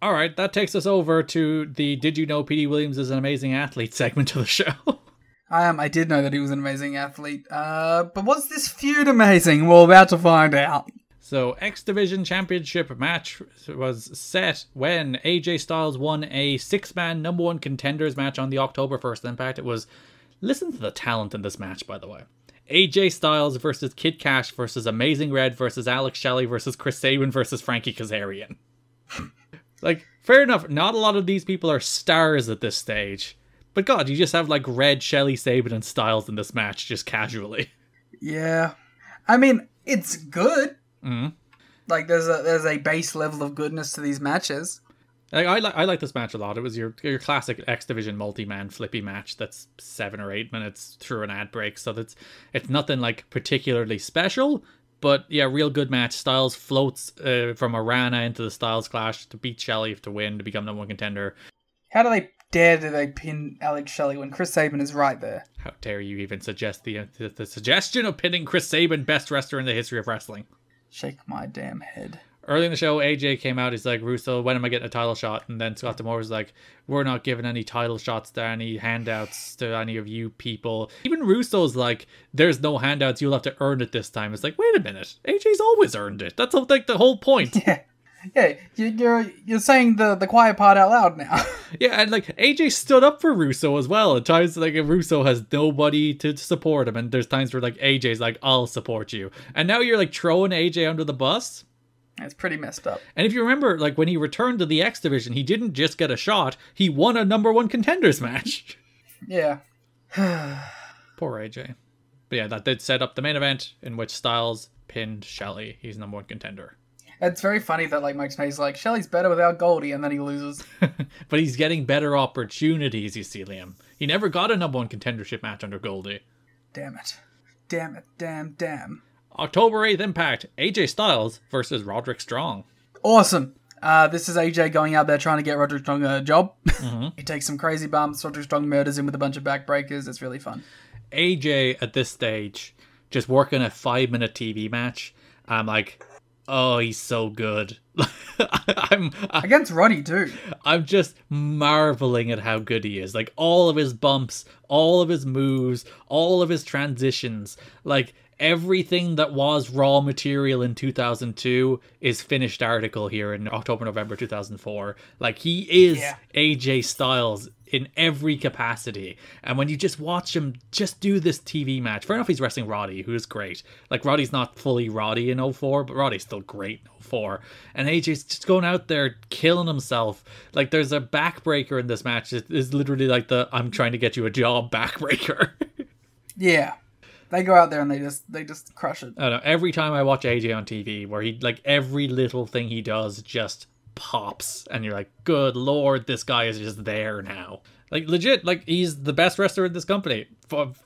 All right, that takes us over to the Did You Know Petey Williams is an Amazing Athlete segment of the show. I did know that he was an amazing athlete. But was this feud amazing? We're about to find out. So, X Division Championship match was set when AJ Styles won a 6-man number 1 contenders match on the October 1st Impact. It was, listen to the talent in this match, by the way. AJ Styles versus Kid Cash versus Amazing Red versus Alex Shelley versus Chris Sabin versus Frankie Kazarian. Like, fair enough, not a lot of these people are stars at this stage. But God, you just have like Red, Shelley, Sabin, and Styles in this match just casually. Yeah. I mean, it's good. Mm-hmm. Like, there's a base level of goodness to these matches. Like, I like this match a lot. It was your classic X Division multi-man flippy match that's 7 or 8 minutes through an ad break. So it's nothing like particularly special. But yeah, real good match. Styles floats from Arana into the Styles Clash to beat Shelley to win, to become number 1 contender. How do they pin Alex Shelley when Chris Sabin is right there? How dare you even suggest the suggestion of pinning Chris Sabin, best wrestler in the history of wrestling? Shake my damn head. Early in the show, AJ came out. He's like, Russo, when am I getting a title shot? And then Scott D'Amore was like, we're not giving any title shots to any handouts to any of you people. Even Russo's like, there's no handouts. You'll have to earn it this time. It's like, wait a minute. AJ's always earned it. That's like the whole point. Yeah, you're saying the quiet part out loud now. Yeah, and like AJ stood up for Russo as well. At times, like Russo has nobody to support him, and there's times where like AJ's like, "I'll support you," and now you're like throwing AJ under the bus. It's pretty messed up. And if you remember, like when he returned to the X Division, he didn't just get a shot; he won a number 1 contenders match. Yeah. Poor AJ. But yeah, that did set up the main event in which Styles pinned Shelley. He's number 1 contender. It's very funny that like Mike Smay's like, Shelley's better without Goldie, and then he loses. But he's getting better opportunities, you see, Liam. He never got a number 1 contendership match under Goldie. Damn it. Damn. October 8th Impact, AJ Styles versus Roderick Strong. Awesome. This is AJ going out there trying to get Roderick Strong a job. Mm-hmm. He takes some crazy bumps. Roderick Strong murders him with a bunch of backbreakers. It's really fun. AJ, at this stage, just working a 5-minute TV match. I'm like, oh, he's so good. Against Roddy, too. I'm just marveling at how good he is. Like, all of his bumps, all of his moves, all of his transitions. Like, everything that was raw material in 2002 is finished article here in October, November 2004. Like, he is AJ Styles in every capacity. And when you just watch him just do this TV match, fair enough, he's wrestling Roddy, who's great. Like, Roddy's not fully Roddy in 04, but Roddy's still great in 04. And AJ's just going out there killing himself. Like, there's a backbreaker in this match. It's literally like the I'm trying to get you a job backbreaker. Yeah. They go out there and they just crush it. I don't know. Every time I watch AJ on TV, where he, like, every little thing he does just pops, and you're like, good lord, this guy is just there now. Like, legit, like, he's the best wrestler in this company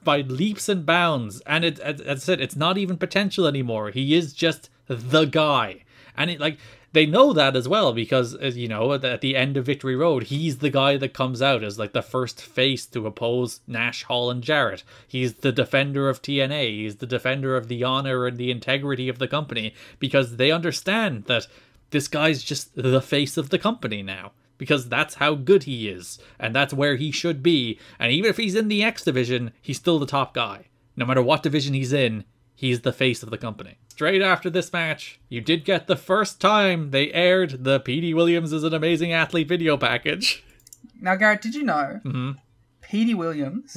by leaps and bounds. And as I said, it's not even potential anymore. He is just the guy. And it, like, they know that as well, because, as you know, at the end of Victory Road, he's the guy that comes out as like the first face to oppose Nash, Hall, and Jarrett. He's the defender of TNA. He's the defender of the honor and the integrity of the company, because they understand that this guy's just the face of the company now, because that's how good he is, and that's where he should be. And even if he's in the X division, he's still the top guy. No matter what division he's in, he's the face of the company. Straight after this match, you did get the first time they aired the Petey Williams is an Amazing Athlete video package. Now, Garrett, did you know Petey Williams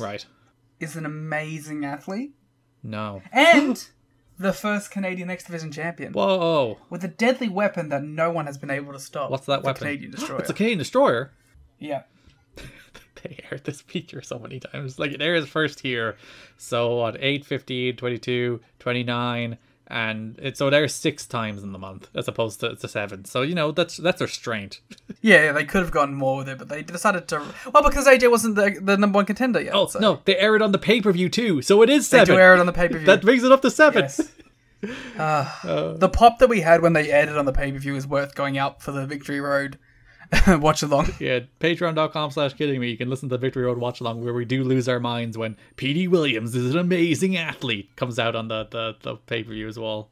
is an amazing athlete? No. And the first Canadian X Division champion. Whoa. With a deadly weapon that no one has been able to stop. What's that weapon? The Canadian Destroyer. It's a Canadian Destroyer? Yeah. They aired this feature so many times. Like, it airs first here. So, on 8, 15, 22, 29... And it airs 6 times in the month as opposed to 7. So, you know, that's restraint. Yeah, they could have gotten more with it, but they decided to... Well, because AJ wasn't the number 1 contender yet. Oh, so. No, they air it on the pay-per-view too, so it is 7. They do air it on the pay-per-view. That brings it up to 7. Yes. The pop that we had when they aired it on the pay-per-view is worth going out for the Victory Road watch along. Yeah, patreon.com/kiddingme. You can listen to the Victory Road watch along, where we do lose our minds when Petey Williams is an amazing athlete comes out on the pay-per-view as well.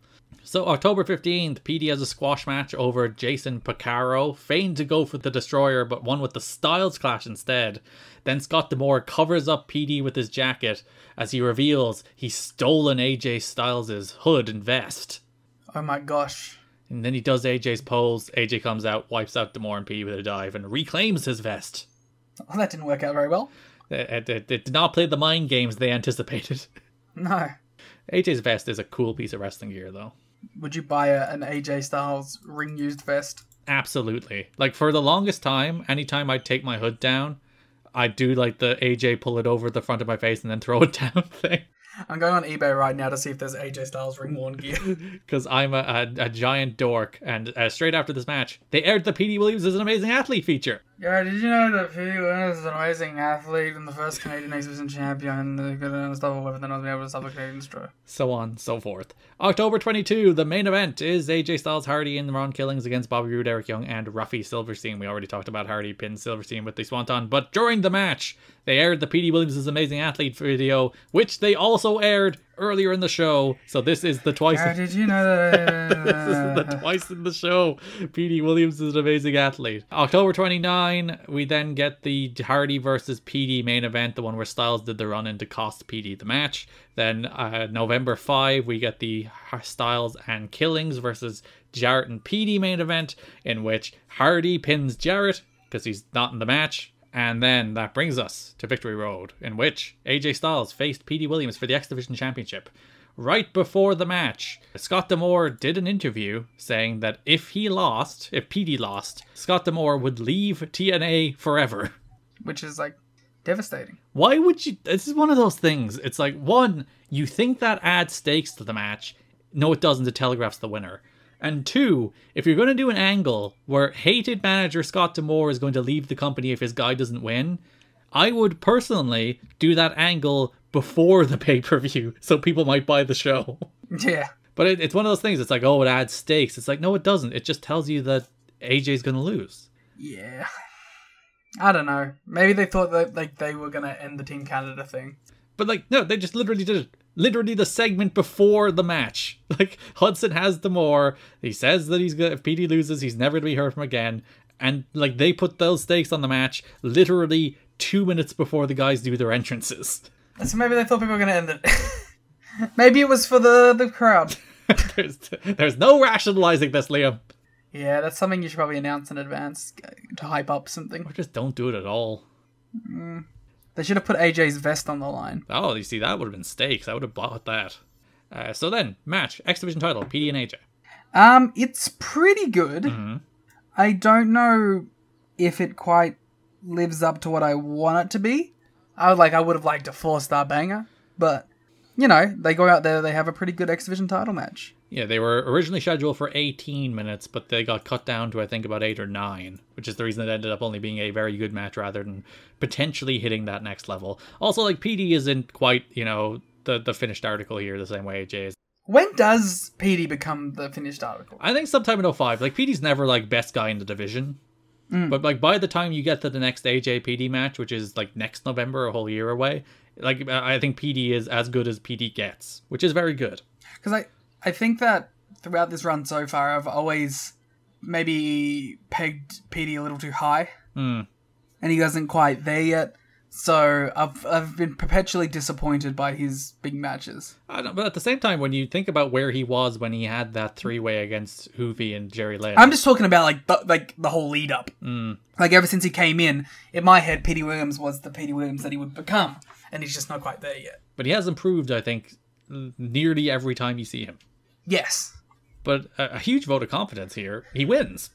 So October 15th, Petey has a squash match over Jason Picaro, feigned to go for the Destroyer, but won with the Styles Clash instead. Then Scott D'Amore covers up Petey with his jacket as he reveals he's stolen AJ Styles' hood and vest. Oh my gosh. And then he does AJ's pose. AJ comes out, wipes out D'Amore and Petey with a dive, and reclaims his vest. Well, that didn't work out very well. It did not play the mind games they anticipated. No. AJ's vest is a cool piece of wrestling gear, though. Would you buy an AJ Styles ring-used vest? Absolutely. Like, for the longest time, anytime I'd take my hood down, I'd do, like, the AJ pull it over the front of my face and then throw it down thing. I'm going on eBay right now to see if there's AJ Styles ring-worn gear. Because I'm a giant dork, and straight after this match, they aired the Petey Williams is an amazing athlete feature. Yeah, did you know that Petey Williams is an amazing athlete and the first Canadian Exhibition champion? They're good and unstoppable weapon that was able to stop the Canadian Destroyer. So on, so forth. October 22, the main event is AJ Styles, Hardy, and Ron Killings against Bobby Roode, Eric Young, and Ruffy Silverstein. We already talked about Hardy pin Silverstein with the Swanton, but during the match, they aired the Petey Williams is amazing athlete video, which they also aired earlier in the show. So this is the twice. Did you know that? This is the twice in the show. Petey Williams is an amazing athlete. October 29, we then get the Hardy versus Petey main event, the one where Styles did the run in to cost Petey the match. Then November 5, we get the Styles and Killings versus Jarrett and Petey main event, in which Hardy pins Jarrett because he's not in the match. And then that brings us to Victory Road, in which AJ Styles faced Petey Williams for the X Division Championship. Right before the match, Scott D'Amore did an interview saying that if Petey lost, Scott D'Amore would leave TNA forever. Which is, like, devastating. Why would you... This is one of those things. It's like, one, you think that adds stakes to the match. No, it doesn't. It telegraphs the winner. And two, if you're going to do an angle where hated manager Scott D'Amore is going to leave the company if his guy doesn't win, I would personally do that angle before the pay-per-view so people might buy the show. Yeah. But it's one of those things. It's like, oh, it adds stakes. It's like, no, it doesn't. It just tells you that AJ's going to lose. Yeah. I don't know. Maybe they thought that like they were going to end the Team Canada thing. But like, no, they just literally did it. Literally the segment before the match. Like, Hudson has D'Amore. He says that he's good. If Petey loses, he's never to be heard from again. And like, they put those stakes on the match literally 2 minutes before the guys do their entrances. So maybe they thought people were going to end it. Maybe it was for the crowd. There's no rationalizing this, Liam. Yeah, that's something you should probably announce in advance to hype up something. Or just don't do it at all. They should have put AJ's vest on the line. Oh, you see, that would have been stakes. I would have bought that. So then, match, X Division title, Petey and AJ. It's pretty good. Mm-hmm. I don't know if it quite lives up to what I want it to be. I would have liked a 4-star banger, but you know, they go out there, they have a pretty good X Division title match. Yeah, they were originally scheduled for 18 minutes, but they got cut down to, I think, about 8 or 9, which is the reason it ended up only being a very good match rather than potentially hitting that next level. Also, like, Petey isn't quite, you know, the finished article here the same way AJ is. When does Petey become the finished article? I think sometime in 05. Like, Petey's never, like, best guy in the division. But, like, by the time you get to the next AJ-Petey match, which is, like, next November, a whole year away, like, I think Petey is as good as Petey gets, which is very good. Because I think that throughout this run so far, I've always maybe pegged Petey a little too high. And he wasn't quite there yet. So I've been perpetually disappointed by his big matches. I don't, but at the same time, when you think about where he was when he had that 3-way against Hoovy and Jerry Lynn. I'm just talking about like the whole lead up. Like ever since he came in my head, Petey Williams was the Petey Williams that he would become. And he's just not quite there yet. But he has improved, I think, nearly every time you see him. Yes. But a huge vote of confidence here. He wins.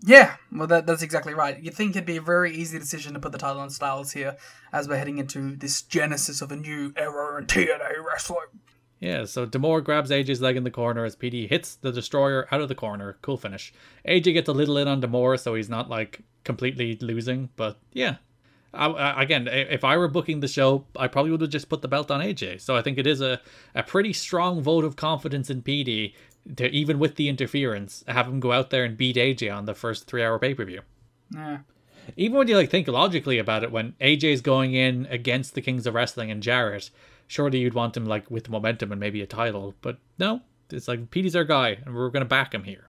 Yeah, well, that's exactly right. You'd think it'd be a very easy decision to put the title on Styles here as we're heading into this genesis of a new era in TNA wrestling. Yeah, so D'Amore grabs AJ's leg in the corner as Petey hits the Destroyer out of the corner. Cool finish. AJ gets a little in on D'Amore, so he's not, like, completely losing. But, yeah. Again, if I were booking the show, I probably would have just put the belt on AJ. So I think it is a pretty strong vote of confidence in Petey to, even with the interference, have him go out there and beat AJ on the first 3-hour pay-per-view. Yeah. Even when you like think logically about it, when AJ's going in against the Kings of Wrestling and Jarrett, surely you'd want him like with momentum and maybe a title. But no, It's like Petey's our guy, and we're gonna back him here.